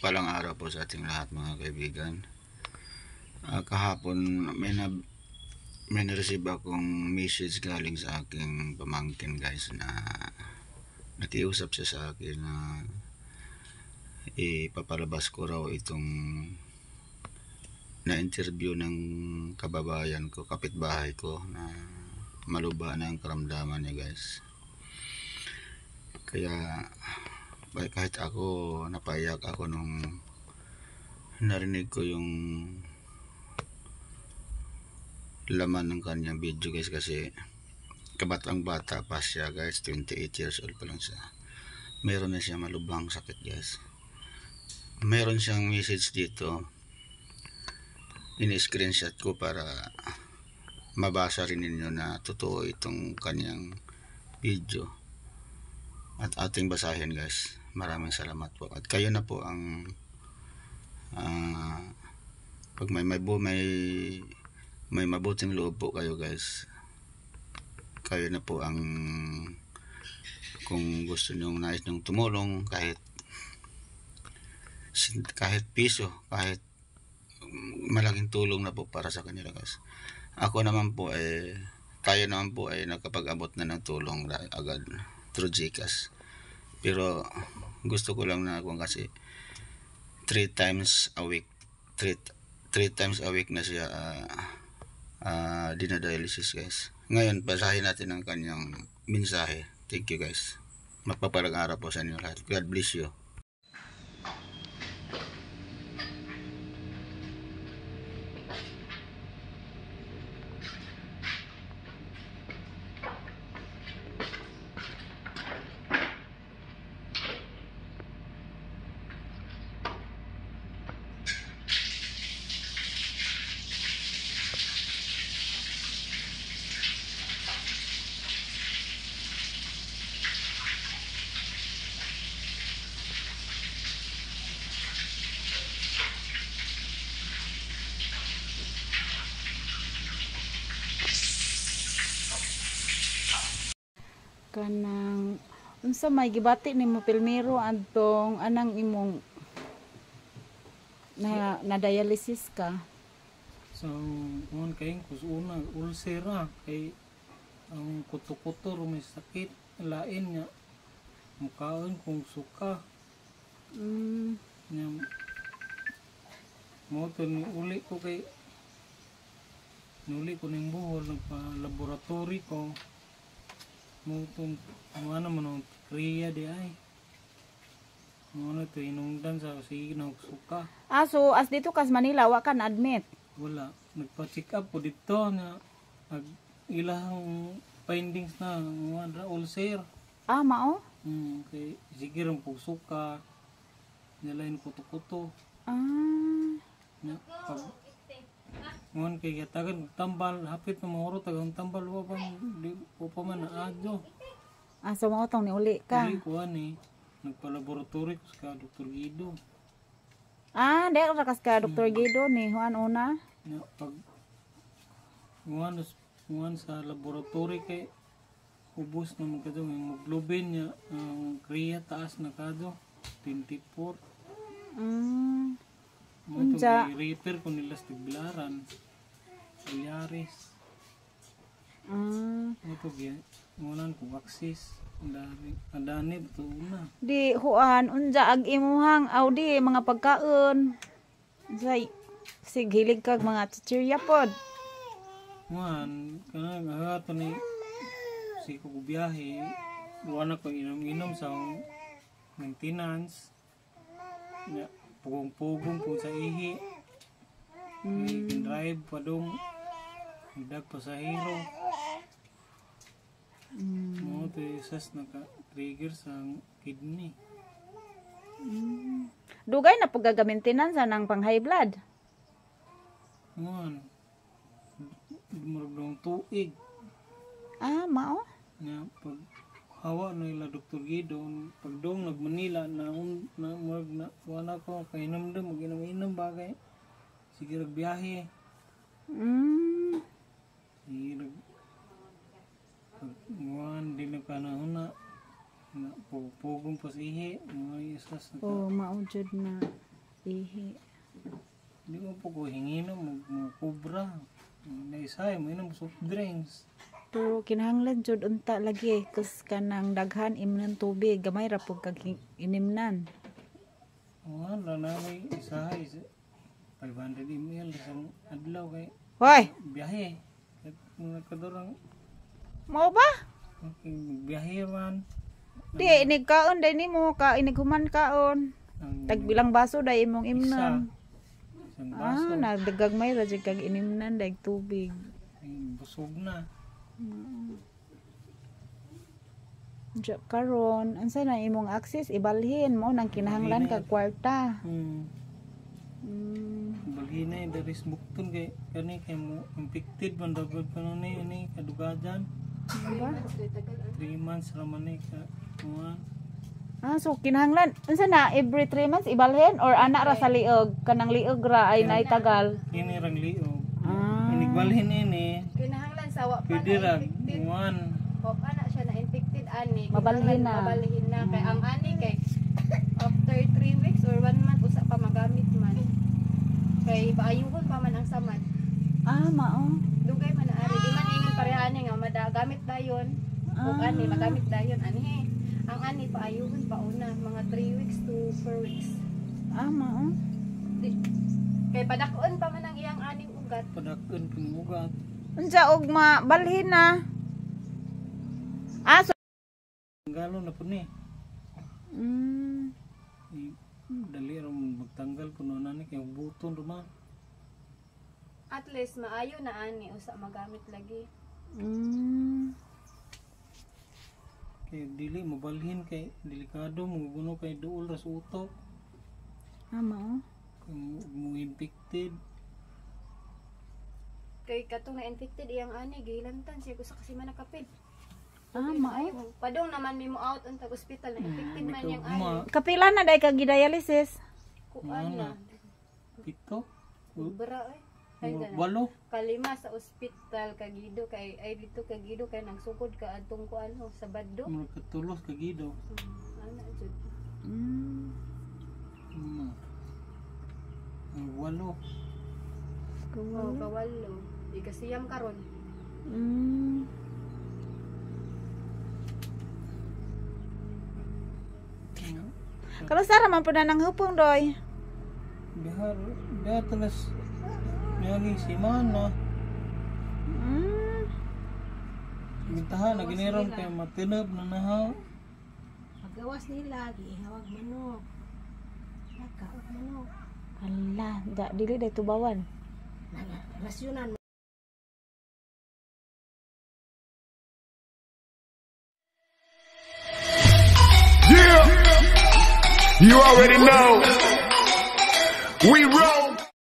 Mapagpalang araw po sa ating lahat mga kaibigan. Kahapon may na-receive akong message galing sa aking pamangkin guys, na nakiusap siya sa akin na ipapalabas ko raw itong na-interview ng kababayan ko, kapitbahay ko, na maluba na ang karamdaman niya guys. Kaya kahit ako, napaiyak ako nung narinig ko yung laman ng kanyang video guys, kasi kabatang bata pa siya guys, 28 years old pa lang siya. Meron na siya malubhang sakit guys. Meron siyang message dito, ini-screenshot ko para mabasa rin ninyo na totoo itong kanyang video, at ating basahin guys. Maraming salamat po, at kayo na po ang pag may mabuting loob po kayo guys, kayo na po ang, kung gusto nyo, nais nyong tumulong, kahit piso, kahit malaking tulong na po para sa kanila guys. Ako naman po tayo naman po ay nakapag-abot na ng tulong agad through GCash, pero gusto ko lang na kasi 3 times a week na siya dinadialysis guys. Ngayon, basahin natin ang kanyang mensahe. Thank you guys. Magpapalang araw po sa inyo lahat. God bless you. Kanang unsa may gibati nimo Pilmero adtong anang imong na dialysis ka? So, mon kay kusuna ulcera kay ang kuto-kuto may sakit, lain nga mukaon kung suka. Nya mo to ni uli ko kay nuli ko ning buhol, nagpa laboratory ko mo to ano man kriya di ay mo to inungdan sa sinog suka. So as dito kas Manila wa ka na admit? Wala, nagpa-check up po dito na ilang findings na mga ulcer. Mao? Kay sige rin po suka, nalain kuto-kuto. Pag ngon kay katagan tambal hapit na mahuro tagang tambal wa pa man naadyo. So mao tong ni uli ka? Uli ko ani nagpa-laboratory ko sa Dr. Guido. Dahil ra kas ka Dr. Guido ni Juan una? Pag nguan sa laboratory kay ubos na magkado ng hemoglobin niya, ang kriya taas na kado 24. Unsa i-repair ko nila sa Tigbilaran, Yaris. Ito gyan ngunan ko axis andani to una. Di Juan unsa ag imuhang di mga pagkaon say sighilig kag mga chichirya pod. Nguan kana gahato ni si ko biyahe, wala ko inom sa maintenance. Pugong-pugong po sa ihi. Drive pa dong dag pasahero. Mo to isas naka-trigger sa kidney. Dugay na pag gagaminan sa nang pang high blood. Nguan murag tuig. Mao? Na pag hawa na ila Dr. Guido, pag dong nag-Manila na murag na wala ko kainom din, mag-inom bagay. Sige nagbiyahe. Sige nguan di na panahon na pugong pas ihi, mga isas na maujud na. Ihi. Di mo po ko hingino mo kubra. Naisay mo inom soft drinks. Pero kinahanglan jud unta lagi kus kanang daghan imnon tubig gamay ra pug kag inimnan. Wala na may isahay 500 ml isang adlaw kay Hoy, biyahe. At mga kadurang mao ba? biyahe man. Di inig kaon day nimo ka inig human kaon. Ang Tagbilang baso day imong imnon. isang baso. Nagdagag may ra jud kag inimnan day tubig. Ay, busog na. Diya karon, ansa na imong access ibalhin mo nang kinahanglan kag kwarta. Balhinay dari bukton kay kani kay mo infected man dagod pa no ni kadugadan. Diba? 3 months ra man ni ka kuan. So kinahanglan unsa na every 3 months ibalhin or ana ra sa liog kanang liog ra ay naitagal. Ini rang liog. Ah. Inigbalhin ini. Kinahanglan sawa pa Pwede na ra infected. kuan. O pa na siya na infected ani. Mabalhin na. Mabalhin na. Kay ang ani kay after 3 weeks or 1 month usa pa magamit man. Kay paayuhon pa man ang samad. Mao. Dugay man na ari. Di man ingon parehani nga madagamit dayon. Ug ani magamit dayon ani. Ang ani paayuhon pa una mga 3 weeks to 4 weeks. Mao. Kay padakon pa man ang iyang aning ugat. Padakon pinugat. Unsa og mabalhin na? So Tanggalon na po ni. Dali ra mo magtanggal puno na ni kay buton ruma. At least maayo na ani usa magamit lagi. Kay dili mabalhin kay delikado mo guno kay duol ra sa utok. Mao. Kung mo infected. Kay katong na-infected iyang ani gilantan siya ko sa kasi manakapid. Mao. Padong naman mi mo out unta ospital na infected man yang ani. Kapila na day kag dialysis. Kuan na. Pito. Ubra ay. Ay gana. Walo. Kalima sa ospital kagido kay ay dito kagido kay nagsugod ka adtong kuan ho sa Baddo. Mo katulos kagido. Ana jud. Walo. Oh, kawalo. Di kasiyam karon. Kalau sara man pud nang hupong doy. Bihar datalas nani simana. Mintahan na giniron kay matinab na naha. Paggawas nila, gihawag manok. Nakaot manok. Hala, dili day tubawan. Rasyonan Yeah, you already know. We roll.